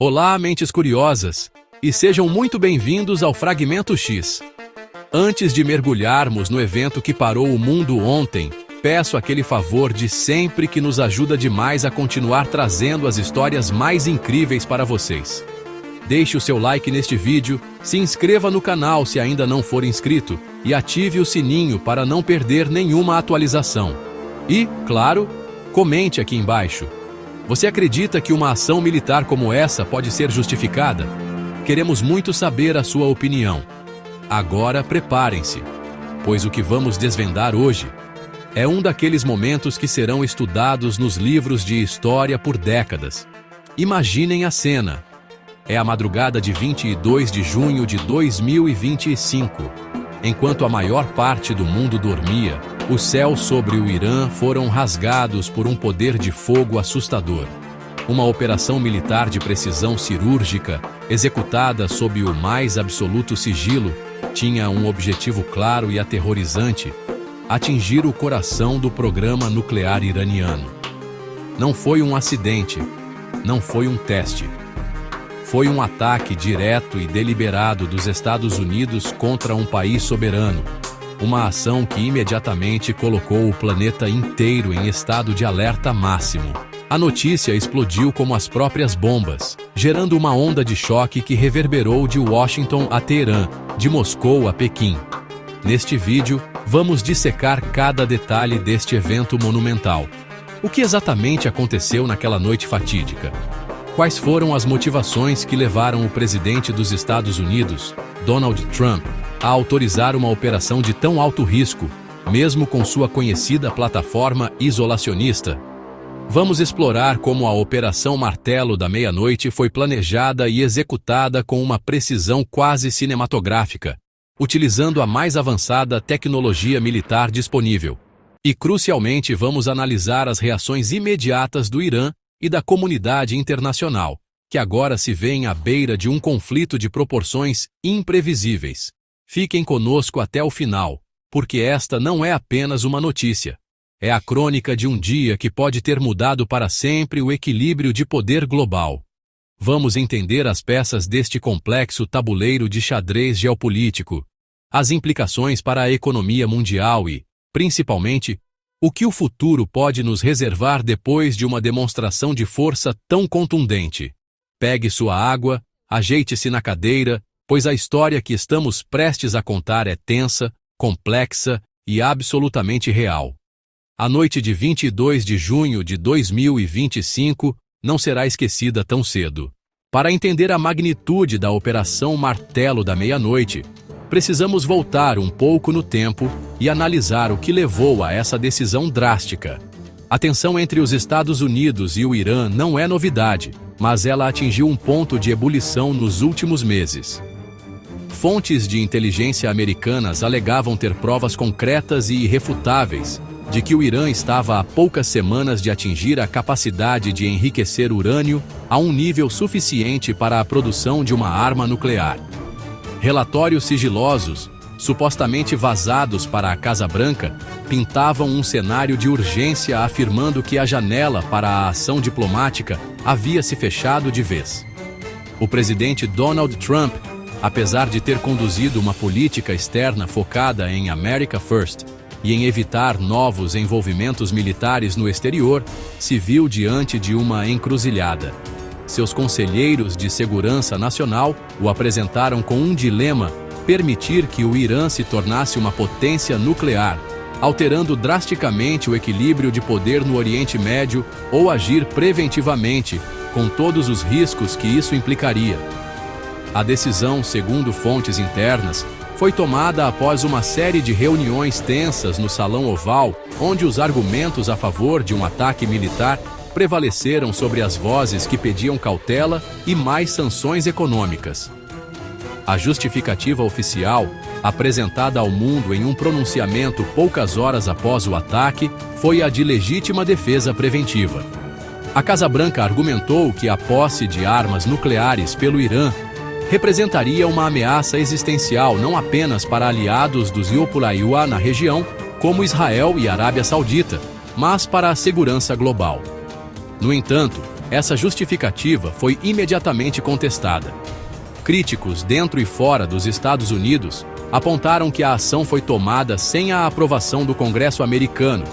Olá, mentes curiosas, e sejam muito bem-vindos ao Fragmento X. Antes de mergulharmos no evento que parou o mundo ontem, peço aquele favor de sempre que nos ajuda demais a continuar trazendo as histórias mais incríveis para vocês. Deixe o seu like neste vídeo, se inscreva no canal se ainda não for inscrito e ative o sininho para não perder nenhuma atualização. E, claro, comente aqui embaixo. Você acredita que uma ação militar como essa pode ser justificada? Queremos muito saber a sua opinião. Agora preparem-se, pois o que vamos desvendar hoje é um daqueles momentos que serão estudados nos livros de história por décadas. Imaginem a cena. É a madrugada de 22 de junho de 2025. Enquanto a maior parte do mundo dormia, os céus sobre o Irã foram rasgados por um poder de fogo assustador. Uma operação militar de precisão cirúrgica, executada sob o mais absoluto sigilo, tinha um objetivo claro e aterrorizante: atingir o coração do programa nuclear iraniano. Não foi um acidente, não foi um teste. Foi um ataque direto e deliberado dos Estados Unidos contra um país soberano. Uma ação que imediatamente colocou o planeta inteiro em estado de alerta máximo. A notícia explodiu como as próprias bombas, gerando uma onda de choque que reverberou de Washington a Teherã, de Moscou a Pequim. Neste vídeo, vamos dissecar cada detalhe deste evento monumental. O que exatamente aconteceu naquela noite fatídica? Quais foram as motivações que levaram o presidente dos Estados Unidos, Donald Trump, a autorizar uma operação de tão alto risco, mesmo com sua conhecida plataforma isolacionista? Vamos explorar como a Operação Martelo da Meia-Noite foi planejada e executada com uma precisão quase cinematográfica, utilizando a mais avançada tecnologia militar disponível. E, crucialmente, vamos analisar as reações imediatas do Irã e da comunidade internacional, que agora se vêem à beira de um conflito de proporções imprevisíveis. Fiquem conosco até o final, porque esta não é apenas uma notícia. É a crônica de um dia que pode ter mudado para sempre o equilíbrio de poder global. Vamos entender as peças deste complexo tabuleiro de xadrez geopolítico, as implicações para a economia mundial e, principalmente, o que o futuro pode nos reservar depois de uma demonstração de força tão contundente. Pegue sua água, ajeite-se na cadeira, pois a história que estamos prestes a contar é tensa, complexa e absolutamente real. A noite de 22 de junho de 2025 não será esquecida tão cedo. Para entender a magnitude da Operação Martelo da Meia-Noite, precisamos voltar um pouco no tempo e analisar o que levou a essa decisão drástica. A tensão entre os Estados Unidos e o Irã não é novidade, mas ela atingiu um ponto de ebulição nos últimos meses. Fontes de inteligência americanas alegavam ter provas concretas e irrefutáveis de que o Irã estava a poucas semanas de atingir a capacidade de enriquecer urânio a um nível suficiente para a produção de uma arma nuclear. Relatórios sigilosos, supostamente vazados para a Casa Branca, pintavam um cenário de urgência afirmando que a janela para a ação diplomática havia se fechado de vez. O presidente Donald Trump, apesar de ter conduzido uma política externa focada em America First e em evitar novos envolvimentos militares no exterior, se viu diante de uma encruzilhada. Seus conselheiros de segurança nacional o apresentaram com um dilema: permitir que o Irã se tornasse uma potência nuclear, alterando drasticamente o equilíbrio de poder no Oriente Médio, ou agir preventivamente, com todos os riscos que isso implicaria. A decisão, segundo fontes internas, foi tomada após uma série de reuniões tensas no Salão Oval, onde os argumentos a favor de um ataque militar prevaleceram sobre as vozes que pediam cautela e mais sanções econômicas. A justificativa oficial, apresentada ao mundo em um pronunciamento poucas horas após o ataque, foi a de legítima defesa preventiva. A Casa Branca argumentou que a posse de armas nucleares pelo Irã representaria uma ameaça existencial não apenas para aliados dos Iopulaíua na região, como Israel e Arábia Saudita, mas para a segurança global. No entanto, Essa justificativa foi imediatamente contestada. Críticos dentro e fora dos Estados Unidos apontaram que a ação foi tomada sem a aprovação do Congresso americano,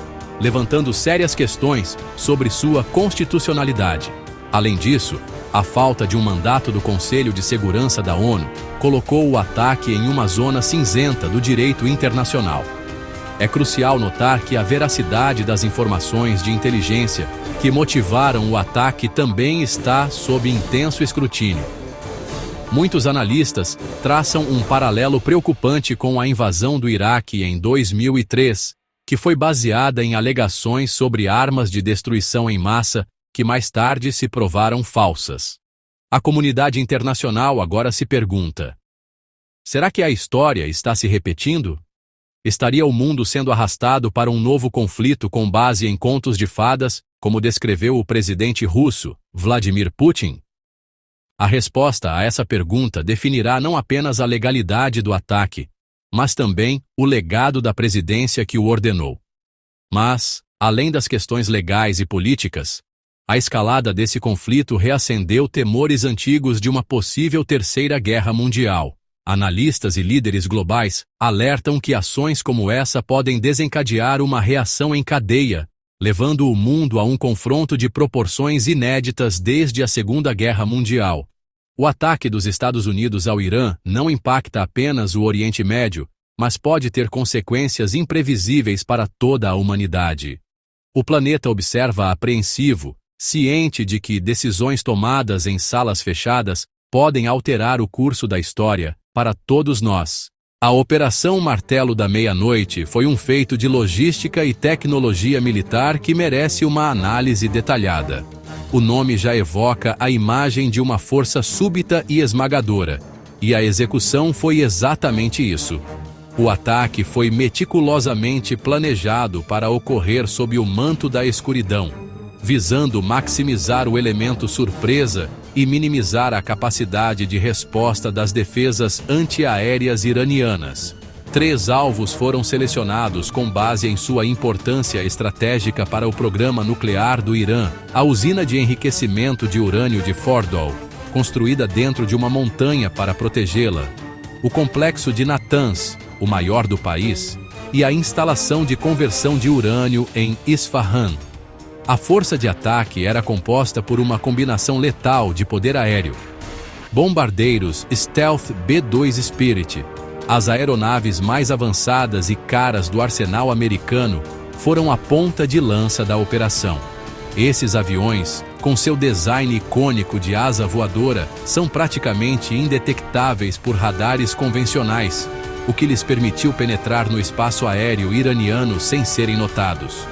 levantando sérias questões sobre sua constitucionalidade. Além disso, a falta de um mandato do Conselho de Segurança da ONU colocou o ataque em uma zona cinzenta do direito internacional. É crucial notar que a veracidade das informações de inteligência que motivaram o ataque também está sob intenso escrutínio. Muitos analistas traçam um paralelo preocupante com a invasão do Iraque em 2003, que foi baseada em alegações sobre armas de destruição em massa que mais tarde se provaram falsas. A comunidade internacional agora se pergunta: será que a história está se repetindo? Estaria o mundo sendo arrastado para um novo conflito com base em contos de fadas, como descreveu o presidente russo, Vladimir Putin? A resposta a essa pergunta definirá não apenas a legalidade do ataque, mas também o legado da presidência que o ordenou. Mas, além das questões legais e políticas, a escalada desse conflito reacendeu temores antigos de uma possível terceira guerra mundial. Analistas e líderes globais alertam que ações como essa podem desencadear uma reação em cadeia, levando o mundo a um confronto de proporções inéditas desde a Segunda Guerra Mundial. O ataque dos Estados Unidos ao Irã não impacta apenas o Oriente Médio, mas pode ter consequências imprevisíveis para toda a humanidade. O planeta observa apreensivo, ciente de que decisões tomadas em salas fechadas podem alterar o curso da história para todos nós. A Operação Martelo da Meia-Noite foi um feito de logística e tecnologia militar que merece uma análise detalhada. O nome já evoca a imagem de uma força súbita e esmagadora, e a execução foi exatamente isso. O ataque foi meticulosamente planejado para ocorrer sob o manto da escuridão, visando maximizar o elemento surpresa e minimizar a capacidade de resposta das defesas antiaéreas iranianas. 3 alvos foram selecionados com base em sua importância estratégica para o programa nuclear do Irã: a usina de enriquecimento de urânio de Fordow, construída dentro de uma montanha para protegê-la, o complexo de Natanz, o maior do país, e a instalação de conversão de urânio em Isfahan. A força de ataque era composta por uma combinação letal de poder aéreo, bombardeiros Stealth B-2 Spirit, as aeronaves mais avançadas e caras do arsenal americano, foram a ponta de lança da operação. Esses aviões, com seu design icônico de asa voadora, são praticamente indetectáveis por radares convencionais, o que lhes permitiu penetrar no espaço aéreo iraniano sem serem notados.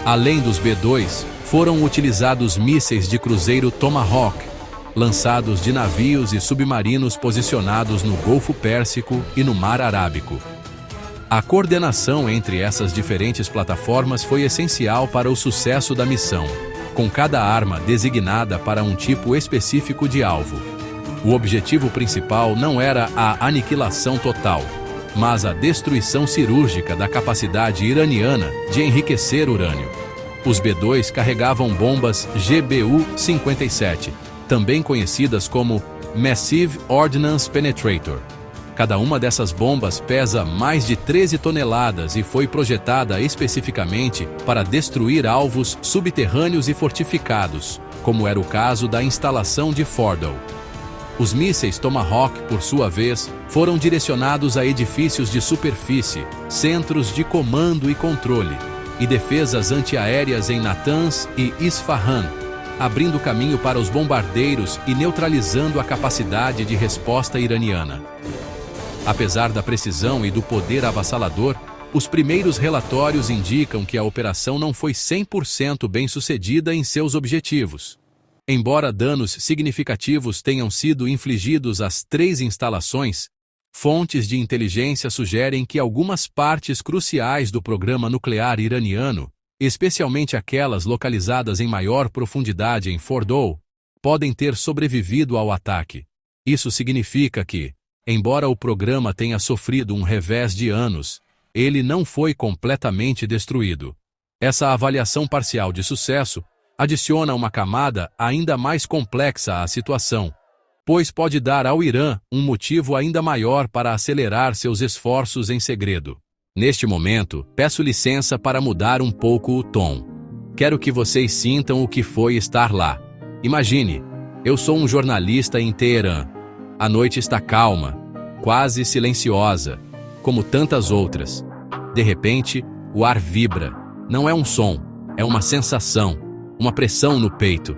Além dos B-2, foram utilizados mísseis de cruzeiro Tomahawk, lançados de navios e submarinos posicionados no Golfo Pérsico e no Mar Arábico. A coordenação entre essas diferentes plataformas foi essencial para o sucesso da missão, com cada arma designada para um tipo específico de alvo. O objetivo principal não era a aniquilação total, mas a destruição cirúrgica da capacidade iraniana de enriquecer urânio. Os B-2 carregavam bombas GBU-57, também conhecidas como Massive Ordnance Penetrator. Cada uma dessas bombas pesa mais de 13 toneladas e foi projetada especificamente para destruir alvos subterrâneos e fortificados, como era o caso da instalação de Fordow. Os mísseis Tomahawk, por sua vez, foram direcionados a edifícios de superfície, centros de comando e controle, e defesas antiaéreas em Natanz e Isfahan, abrindo caminho para os bombardeiros e neutralizando a capacidade de resposta iraniana. Apesar da precisão e do poder avassalador, os primeiros relatórios indicam que a operação não foi 100% bem-sucedida em seus objetivos. Embora danos significativos tenham sido infligidos às 3 instalações, fontes de inteligência sugerem que algumas partes cruciais do programa nuclear iraniano, especialmente aquelas localizadas em maior profundidade em Fordow, podem ter sobrevivido ao ataque. Isso significa que, embora o programa tenha sofrido um revés de anos, ele não foi completamente destruído. Essa avaliação parcial de sucesso adiciona uma camada ainda mais complexa à situação, pois pode dar ao Irã um motivo ainda maior para acelerar seus esforços em segredo. Neste momento, peço licença para mudar um pouco o tom. Quero que vocês sintam o que foi estar lá. Imagine, eu sou um jornalista em Teherã. A noite está calma, quase silenciosa, como tantas outras. De repente, o ar vibra. Não é um som, é uma sensação, uma pressão no peito.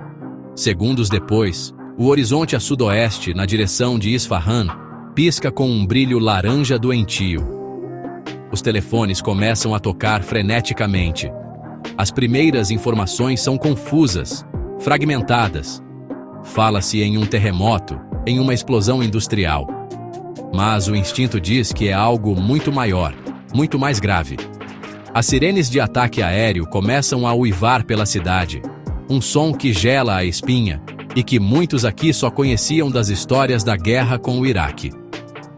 Segundos depois, o horizonte a sudoeste, na direção de Isfahan, pisca com um brilho laranja doentio. Os telefones começam a tocar freneticamente. As primeiras informações são confusas, fragmentadas. Fala-se em um terremoto, em uma explosão industrial. Mas o instinto diz que é algo muito maior, muito mais grave. As sirenes de ataque aéreo começam a uivar pela cidade, um som que gela a espinha e que muitos aqui só conheciam das histórias da guerra com o Iraque.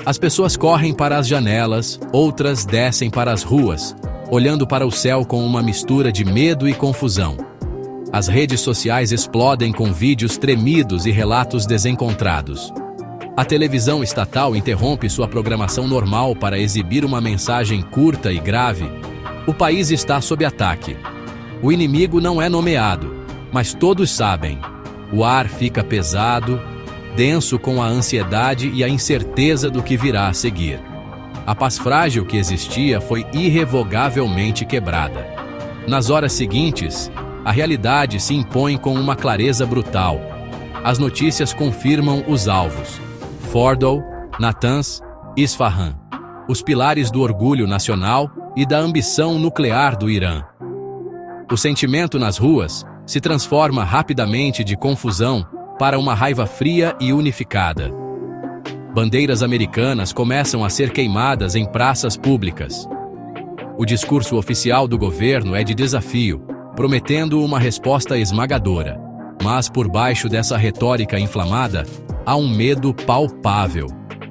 As pessoas correm para as janelas, outras descem para as ruas, olhando para o céu com uma mistura de medo e confusão. As redes sociais explodem com vídeos tremidos e relatos desencontrados. A televisão estatal interrompe sua programação normal para exibir uma mensagem curta e grave. O país está sob ataque. O inimigo não é nomeado, mas todos sabem. O ar fica pesado, denso com a ansiedade e a incerteza do que virá a seguir. A paz frágil que existia foi irrevogavelmente quebrada. Nas horas seguintes, a realidade se impõe com uma clareza brutal. As notícias confirmam os alvos. Fordow, Natanz, Isfahan, os pilares do orgulho nacional e da ambição nuclear do Irã. O sentimento nas ruas se transforma rapidamente de confusão para uma raiva fria e unificada. Bandeiras americanas começam a ser queimadas em praças públicas. O discurso oficial do governo é de desafio, prometendo uma resposta esmagadora. Mas por baixo dessa retórica inflamada, há um medo palpável.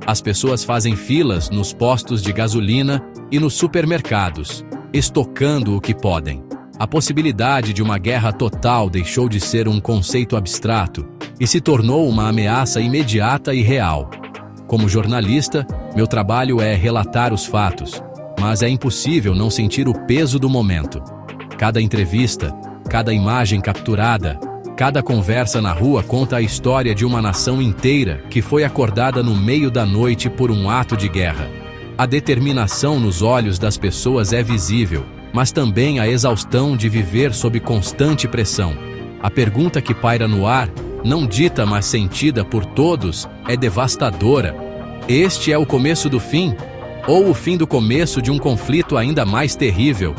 As pessoas fazem filas nos postos de gasolina e nos supermercados, estocando o que podem. A possibilidade de uma guerra total deixou de ser um conceito abstrato e se tornou uma ameaça imediata e real. Como jornalista, meu trabalho é relatar os fatos, mas é impossível não sentir o peso do momento. Cada entrevista, cada imagem capturada, cada conversa na rua conta a história de uma nação inteira que foi acordada no meio da noite por um ato de guerra. A determinação nos olhos das pessoas é visível, mas também a exaustão de viver sob constante pressão. A pergunta que paira no ar, não dita mas sentida por todos, é devastadora. Este é o começo do fim? Ou o fim do começo de um conflito ainda mais terrível?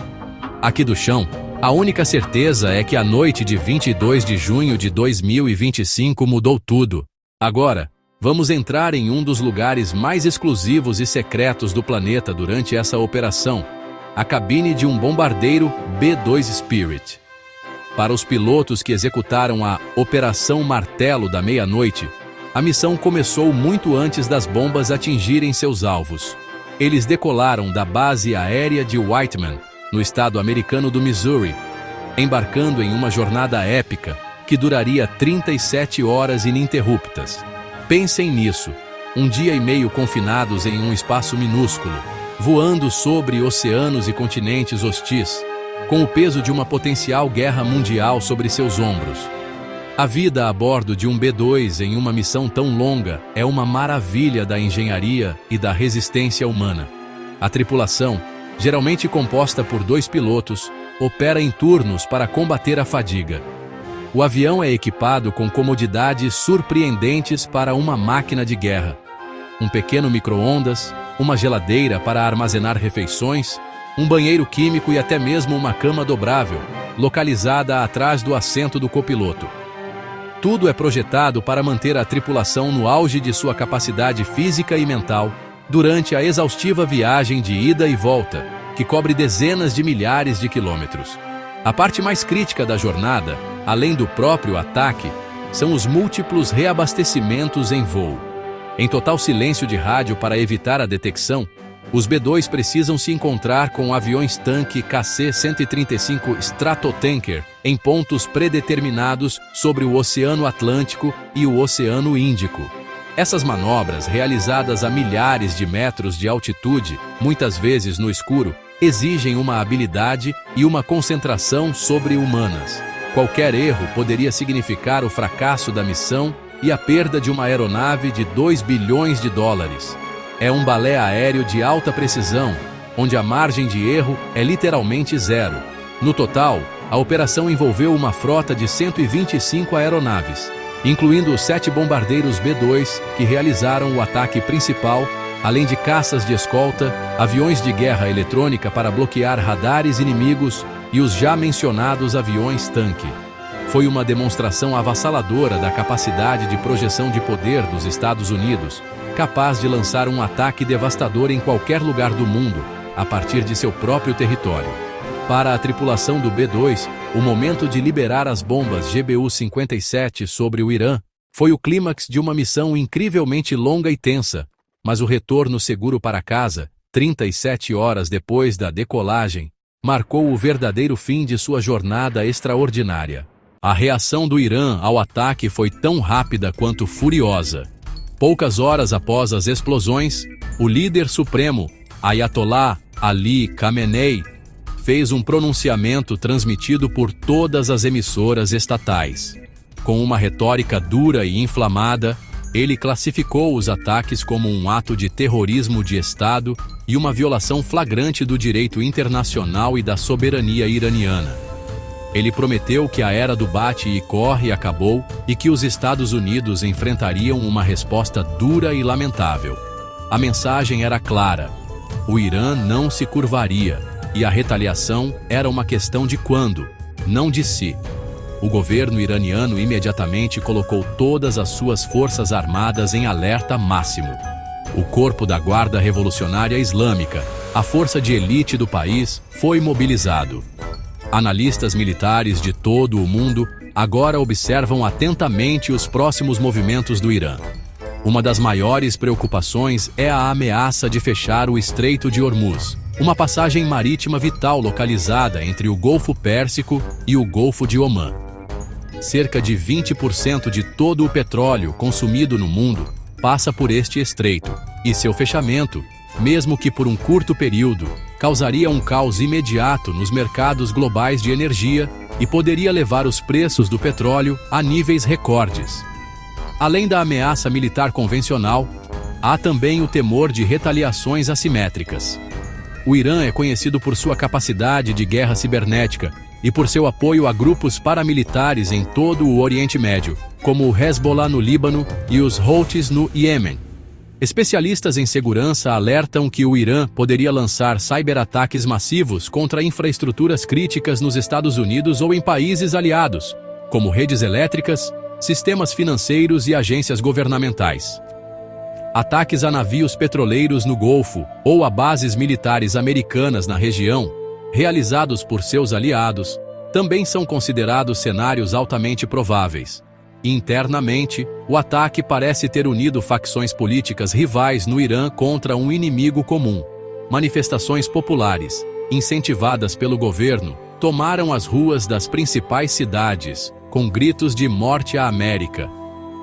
Aqui do chão, a única certeza é que a noite de 22 de junho de 2025 mudou tudo. Agora, vamos entrar em um dos lugares mais exclusivos e secretos do planeta durante essa operação, a cabine de um bombardeiro B-2 Spirit. Para os pilotos que executaram a Operação Martelo da Meia-Noite, a missão começou muito antes das bombas atingirem seus alvos. Eles decolaram da base aérea de Whiteman, no estado americano do Missouri, embarcando em uma jornada épica que duraria 37 horas ininterruptas. Pensem nisso, um dia e meio confinados em um espaço minúsculo, voando sobre oceanos e continentes hostis, com o peso de uma potencial guerra mundial sobre seus ombros. A vida a bordo de um B-2 em uma missão tão longa é uma maravilha da engenharia e da resistência humana. A tripulação, geralmente composta por 2 pilotos, opera em turnos para combater a fadiga. O avião é equipado com comodidades surpreendentes para uma máquina de guerra. Um pequeno micro-ondas, uma geladeira para armazenar refeições, um banheiro químico e até mesmo uma cama dobrável, localizada atrás do assento do copiloto. Tudo é projetado para manter a tripulação no auge de sua capacidade física e mental durante a exaustiva viagem de ida e volta, que cobre dezenas de milhares de quilômetros. A parte mais crítica da jornada, além do próprio ataque, são os múltiplos reabastecimentos em voo. Em total silêncio de rádio para evitar a detecção, Os B-2 precisam se encontrar com aviões-tanque KC-135 Stratotanker em pontos predeterminados sobre o Oceano Atlântico e o Oceano Índico. Essas manobras, realizadas a milhares de metros de altitude, muitas vezes no escuro, exigem uma habilidade e uma concentração sobre-humanas. Qualquer erro poderia significar o fracasso da missão e a perda de uma aeronave de 2 bilhões de dólares. É um balé aéreo de alta precisão, onde a margem de erro é literalmente zero. No total, a operação envolveu uma frota de 125 aeronaves, incluindo os 7 bombardeiros B-2 que realizaram o ataque principal, além de caças de escolta, aviões de guerra eletrônica para bloquear radares inimigos e os já mencionados aviões-tanque. Foi uma demonstração avassaladora da capacidade de projeção de poder dos Estados Unidos, capaz de lançar um ataque devastador em qualquer lugar do mundo, a partir de seu próprio território. Para a tripulação do B-2, o momento de liberar as bombas GBU-57 sobre o Irã foi o clímax de uma missão incrivelmente longa e tensa, mas o retorno seguro para casa, 37 horas depois da decolagem, marcou o verdadeiro fim de sua jornada extraordinária. A reação do Irã ao ataque foi tão rápida quanto furiosa. Poucas horas após as explosões, o líder supremo, Ayatollah Ali Khamenei, fez um pronunciamento transmitido por todas as emissoras estatais. Com uma retórica dura e inflamada, ele classificou os ataques como um ato de terrorismo de Estado e uma violação flagrante do direito internacional e da soberania iraniana. Ele prometeu que a era do bate e corre acabou e que os Estados Unidos enfrentariam uma resposta dura e lamentável. A mensagem era clara: o Irã não se curvaria, e a retaliação era uma questão de quando, não de se. O governo iraniano imediatamente colocou todas as suas forças armadas em alerta máximo. O Corpo da Guarda Revolucionária Islâmica, a força de elite do país, foi mobilizado. Analistas militares de todo o mundo agora observam atentamente os próximos movimentos do Irã. Uma das maiores preocupações é a ameaça de fechar o Estreito de Hormuz, uma passagem marítima vital localizada entre o Golfo Pérsico e o Golfo de Omã. Cerca de 20% de todo o petróleo consumido no mundo passa por este estreito, e seu fechamento, mesmo que por um curto período, causaria um caos imediato nos mercados globais de energia e poderia levar os preços do petróleo a níveis recordes. Além da ameaça militar convencional, há também o temor de retaliações assimétricas. O Irã é conhecido por sua capacidade de guerra cibernética e por seu apoio a grupos paramilitares em todo o Oriente Médio, como o Hezbollah no Líbano e os Houthis no Iêmen. Especialistas em segurança alertam que o Irã poderia lançar cyberataques massivos contra infraestruturas críticas nos Estados Unidos ou em países aliados, como redes elétricas, sistemas financeiros e agências governamentais. Ataques a navios petroleiros no Golfo ou a bases militares americanas na região, realizados por seus aliados, também são considerados cenários altamente prováveis. Internamente, o ataque parece ter unido facções políticas rivais no Irã contra um inimigo comum. Manifestações populares, incentivadas pelo governo, tomaram as ruas das principais cidades, com gritos de morte à América.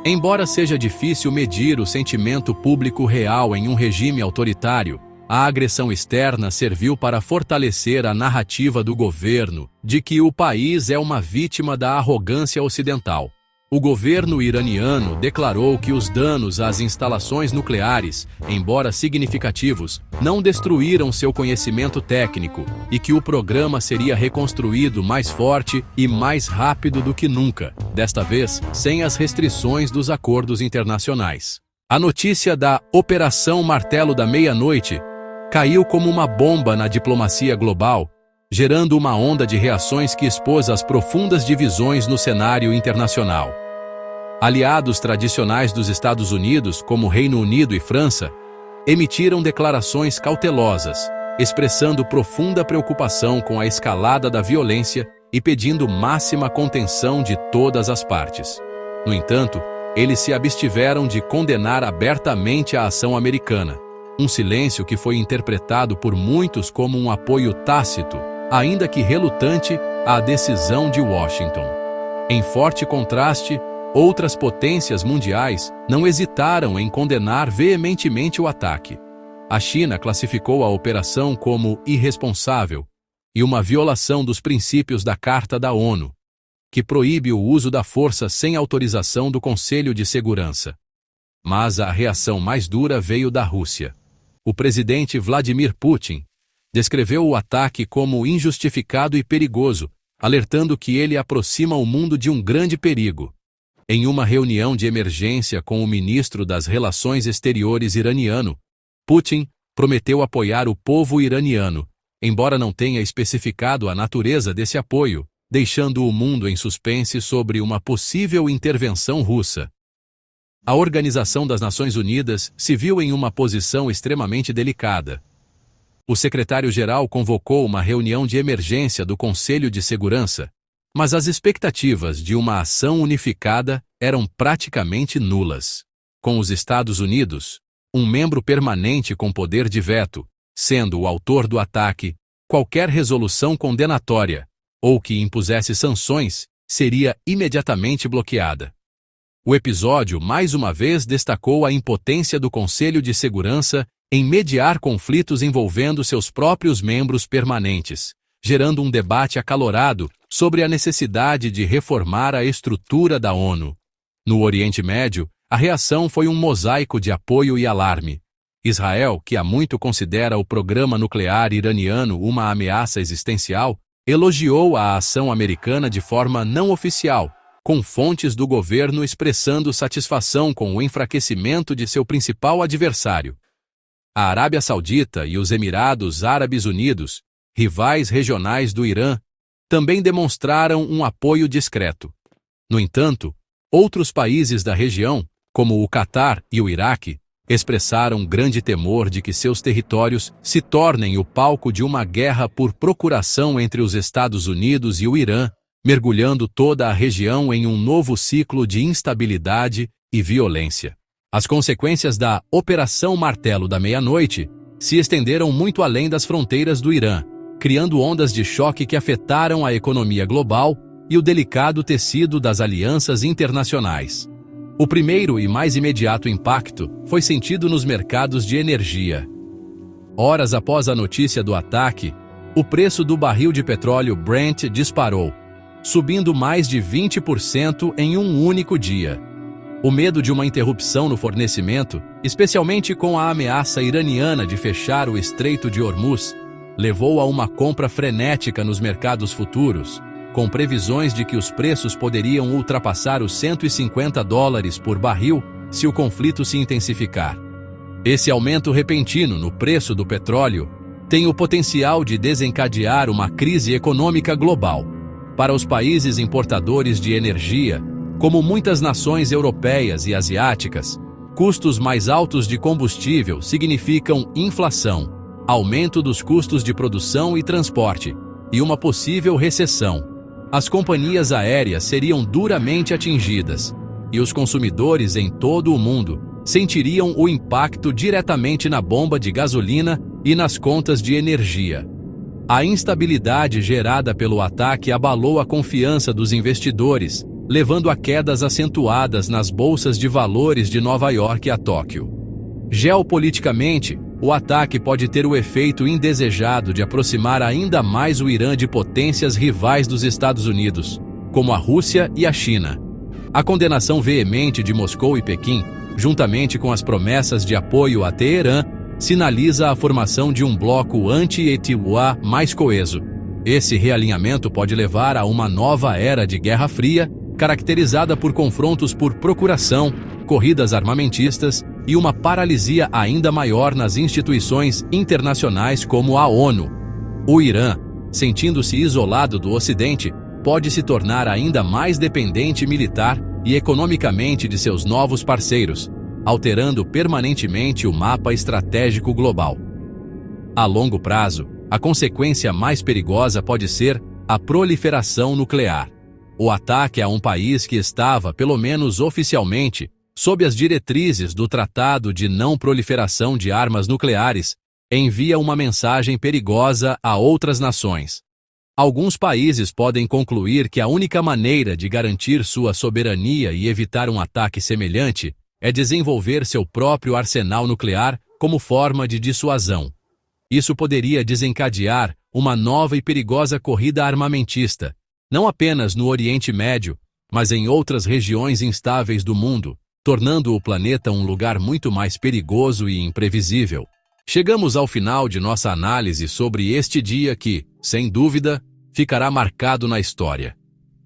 Embora seja difícil medir o sentimento público real em um regime autoritário, a agressão externa serviu para fortalecer a narrativa do governo de que o país é uma vítima da arrogância ocidental. O governo iraniano declarou que os danos às instalações nucleares, embora significativos, não destruíram seu conhecimento técnico e que o programa seria reconstruído mais forte e mais rápido do que nunca, desta vez sem as restrições dos acordos internacionais. A notícia da Operação Martelo da Meia-Noite caiu como uma bomba na diplomacia global, gerando uma onda de reações que expôs as profundas divisões no cenário internacional. Aliados tradicionais dos Estados Unidos, como Reino Unido e França, emitiram declarações cautelosas, expressando profunda preocupação com a escalada da violência e pedindo máxima contenção de todas as partes. No entanto, eles se abstiveram de condenar abertamente a ação americana, um silêncio que foi interpretado por muitos como um apoio tácito, ainda que relutante, à decisão de Washington. Em forte contraste, outras potências mundiais não hesitaram em condenar veementemente o ataque. A China classificou a operação como irresponsável e uma violação dos princípios da Carta da ONU, que proíbe o uso da força sem autorização do Conselho de Segurança. Mas a reação mais dura veio da Rússia. O presidente Vladimir Putin descreveu o ataque como injustificado e perigoso, alertando que ele aproxima o mundo de um grande perigo. Em uma reunião de emergência com o ministro das Relações Exteriores iraniano, Putin prometeu apoiar o povo iraniano, embora não tenha especificado a natureza desse apoio, deixando o mundo em suspense sobre uma possível intervenção russa. A Organização das Nações Unidas se viu em uma posição extremamente delicada. O secretário-geral convocou uma reunião de emergência do Conselho de Segurança, mas as expectativas de uma ação unificada eram praticamente nulas. Com os Estados Unidos, um membro permanente com poder de veto, sendo o autor do ataque, qualquer resolução condenatória, ou que impusesse sanções, seria imediatamente bloqueada. O episódio mais uma vez destacou a impotência do Conselho de Segurança em mediar conflitos envolvendo seus próprios membros permanentes, gerando um debate acalorado sobre a necessidade de reformar a estrutura da ONU. No Oriente Médio, a reação foi um mosaico de apoio e alarme. Israel, que há muito considera o programa nuclear iraniano uma ameaça existencial, elogiou a ação americana de forma não oficial, com fontes do governo expressando satisfação com o enfraquecimento de seu principal adversário. A Arábia Saudita e os Emirados Árabes Unidos, rivais regionais do Irã, também demonstraram um apoio discreto. No entanto, outros países da região, como o Catar e o Iraque, expressaram grande temor de que seus territórios se tornem o palco de uma guerra por procuração entre os Estados Unidos e o Irã, mergulhando toda a região em um novo ciclo de instabilidade e violência. As consequências da Operação Martelo da Meia-Noite se estenderam muito além das fronteiras do Irã, criando ondas de choque que afetaram a economia global e o delicado tecido das alianças internacionais. O primeiro e mais imediato impacto foi sentido nos mercados de energia. Horas após a notícia do ataque, o preço do barril de petróleo Brent disparou, subindo mais de 20% em um único dia. O medo de uma interrupção no fornecimento, especialmente com a ameaça iraniana de fechar o Estreito de Hormuz, levou a uma compra frenética nos mercados futuros, com previsões de que os preços poderiam ultrapassar os $150 por barril se o conflito se intensificar. Esse aumento repentino no preço do petróleo tem o potencial de desencadear uma crise econômica global. Para os países importadores de energia, como muitas nações europeias e asiáticas, custos mais altos de combustível significam inflação, aumento dos custos de produção e transporte, e uma possível recessão. As companhias aéreas seriam duramente atingidas, e os consumidores em todo o mundo sentiriam o impacto diretamente na bomba de gasolina e nas contas de energia. A instabilidade gerada pelo ataque abalou a confiança dos investidores, levando a quedas acentuadas nas bolsas de valores de Nova York a Tóquio. Geopoliticamente, o ataque pode ter o efeito indesejado de aproximar ainda mais o Irã de potências rivais dos Estados Unidos, como a Rússia e a China. A condenação veemente de Moscou e Pequim, juntamente com as promessas de apoio a Teherã, sinaliza a formação de um bloco anti-Etiuá mais coeso. Esse realinhamento pode levar a uma nova era de Guerra Fria, caracterizada por confrontos por procuração, corridas armamentistas e uma paralisia ainda maior nas instituições internacionais como a ONU. O Irã, sentindo-se isolado do Ocidente, pode se tornar ainda mais dependente militar e economicamente de seus novos parceiros, alterando permanentemente o mapa estratégico global. A longo prazo, a consequência mais perigosa pode ser a proliferação nuclear. O ataque a um país que estava, pelo menos oficialmente, sob as diretrizes do Tratado de Não Proliferação de Armas Nucleares, envia uma mensagem perigosa a outras nações. Alguns países podem concluir que a única maneira de garantir sua soberania e evitar um ataque semelhante é desenvolver seu próprio arsenal nuclear como forma de dissuasão. Isso poderia desencadear uma nova e perigosa corrida armamentista, não apenas no Oriente Médio, mas em outras regiões instáveis do mundo, tornando o planeta um lugar muito mais perigoso e imprevisível. Chegamos ao final de nossa análise sobre este dia que, sem dúvida, ficará marcado na história.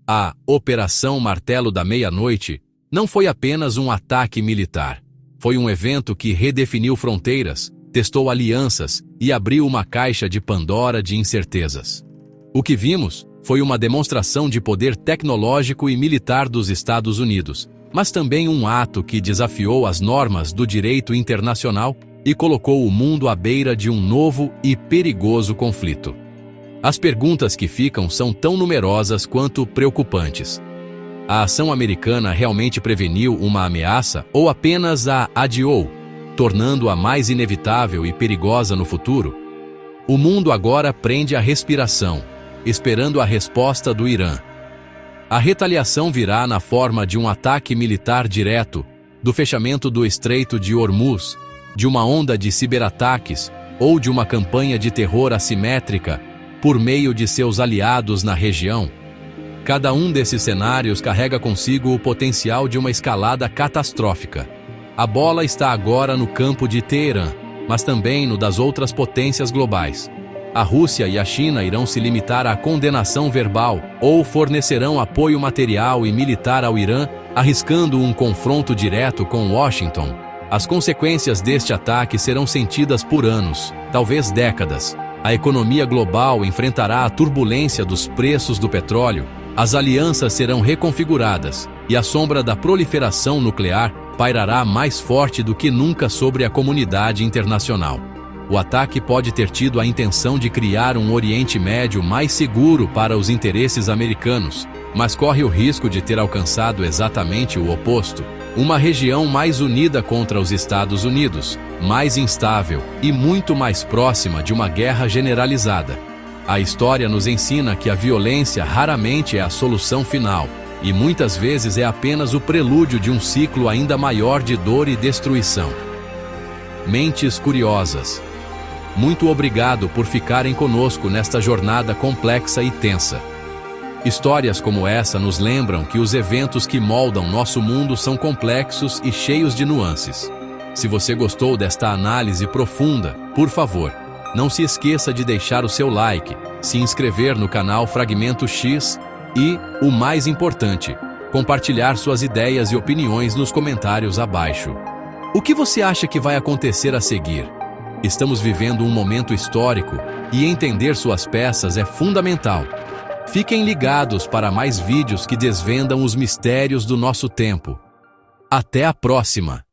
A Operação Martelo da Meia-Noite não foi apenas um ataque militar. Foi um evento que redefiniu fronteiras, testou alianças e abriu uma caixa de Pandora de incertezas. O que vimos foi uma demonstração de poder tecnológico e militar dos Estados Unidos, mas também um ato que desafiou as normas do direito internacional e colocou o mundo à beira de um novo e perigoso conflito. As perguntas que ficam são tão numerosas quanto preocupantes. A ação americana realmente preveniu uma ameaça ou apenas a adiou, tornando-a mais inevitável e perigosa no futuro? O mundo agora prende a respiração, esperando a resposta do Irã. A retaliação virá na forma de um ataque militar direto, do fechamento do Estreito de Hormuz, de uma onda de ciberataques ou de uma campanha de terror assimétrica por meio de seus aliados na região. Cada um desses cenários carrega consigo o potencial de uma escalada catastrófica. A bola está agora no campo de Teherã, mas também no das outras potências globais. A Rússia e a China irão se limitar à condenação verbal ou fornecerão apoio material e militar ao Irã, arriscando um confronto direto com Washington. As consequências deste ataque serão sentidas por anos, talvez décadas. A economia global enfrentará a turbulência dos preços do petróleo, as alianças serão reconfiguradas e a sombra da proliferação nuclear pairará mais forte do que nunca sobre a comunidade internacional. O ataque pode ter tido a intenção de criar um Oriente Médio mais seguro para os interesses americanos, mas corre o risco de ter alcançado exatamente o oposto. Uma região mais unida contra os Estados Unidos, mais instável e muito mais próxima de uma guerra generalizada. A história nos ensina que a violência raramente é a solução final, e muitas vezes é apenas o prelúdio de um ciclo ainda maior de dor e destruição. Mentes curiosas. Muito obrigado por ficarem conosco nesta jornada complexa e tensa. Histórias como essa nos lembram que os eventos que moldam nosso mundo são complexos e cheios de nuances. Se você gostou desta análise profunda, por favor, não se esqueça de deixar o seu like, se inscrever no canal Fragmento X e, o mais importante, compartilhar suas ideias e opiniões nos comentários abaixo. O que você acha que vai acontecer a seguir? Estamos vivendo um momento histórico e entender suas peças é fundamental. Fiquem ligados para mais vídeos que desvendam os mistérios do nosso tempo. Até a próxima!